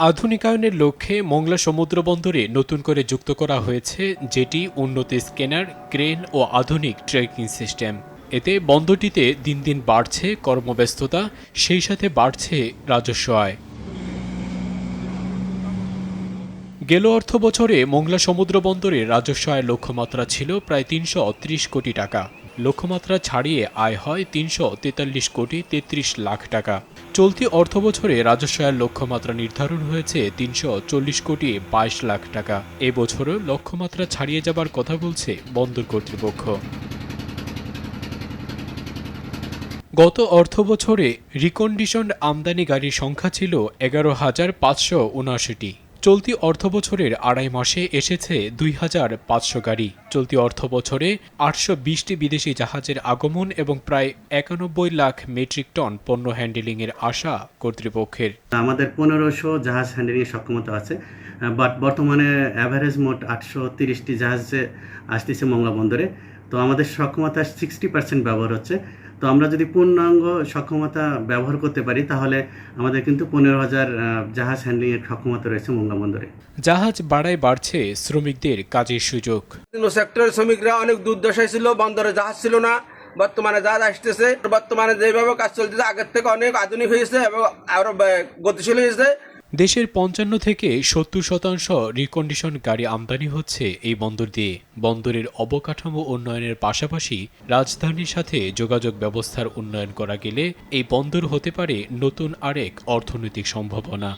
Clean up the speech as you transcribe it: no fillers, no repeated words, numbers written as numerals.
আধুনিকায়নের লক্ষ্যে মোংলা সমুদ্র বন্দরে নতুন করে যুক্ত করা হয়েছে জেটি, উন্নত স্ক্যানার, ক্রেন ও আধুনিক ট্রেকিং সিস্টেম। এতে বন্দরটিতে দিন দিন বাড়ছে কর্মব্যস্ততা, সেই সাথে বাড়ছে রাজস্ব আয়। গেল অর্থ বছরে মোংলা সমুদ্র বন্দরে রাজস্ব আয়ের লক্ষ্যমাত্রা ছিল প্রায় ৩৩০ কোটি টাকা। লক্ষ্যমাত্রা ছাড়িয়ে আয় হয় ৩৪৩ কোটি ৩৩ লাখ টাকা। চলতি অর্থবছরে রাজস্ব আয়ের লক্ষ্যমাত্রা নির্ধারণ হয়েছে ৩৪০ কোটি ২২ লাখ টাকা। এবছরও লক্ষ্যমাত্রা ছাড়িয়ে যাবার কথা বলছে বন্দর কর্তৃপক্ষ। গত অর্থবছরে রিকন্ডিশনড আমদানি গাড়ির সংখ্যা ছিল ১১,৫৭৯টি। চলতি অর্থবছরের আড়াই মাসে এসেছে ২,৫০০ গাড়ি। চলতি অর্থবছরে ৮২০টি বিদেশি জাহাজের আগমন এবং প্রায় ৯১ লাখ মেট্রিক টন পণ্য হ্যান্ডেলিংয়ের আশা কর্তৃপক্ষের। আমাদের ১৫০০ জাহাজ হ্যান্ডেলিংয়ের সক্ষমতা আছে, বাট বর্তমানে অ্যাভারেজ মোট ৮৩০টি জাহাজে আসতেছে মোংলা বন্দরে। তো আমাদের সক্ষমতা 60% ব্যবহার হচ্ছে। তো আমরা যদি পূর্ণাঙ্গ সক্ষমতা ব্যবহার করতে পারি তাহলে আমাদের কিন্তু ১৫,০০০ জাহাজ হ্যান্ডলিংয়ের সক্ষমতা রয়েছে মোংলা বন্দরে। জাহাজ বাড়ায় বাড়ছে শ্রমিকদের কাজের সুযোগ। সেক্টরের শ্রমিকরা অনেক দুর্দশায় ছিল, বন্দরে জাহাজ ছিল না, বর্তমানে জাহাজ আসতেছে। বর্তমানে যেভাবে কাজ চলতেছে আগের থেকে অনেক আধুনিক হয়েছে এবং আরো গতিশীল হয়েছে। দেশের ৫৫ থেকে ৭০% রিকন্ডিশন গাড়ি আমদানি হচ্ছে এই বন্দর দিয়ে। বন্দরের অবকাঠামো উন্নয়নের পাশাপাশি রাজধানীর সাথে যোগাযোগ ব্যবস্থার উন্নয়ন করা গেলে এই বন্দর হতে পারে নতুন আরেক অর্থনৈতিক সম্ভাবনা।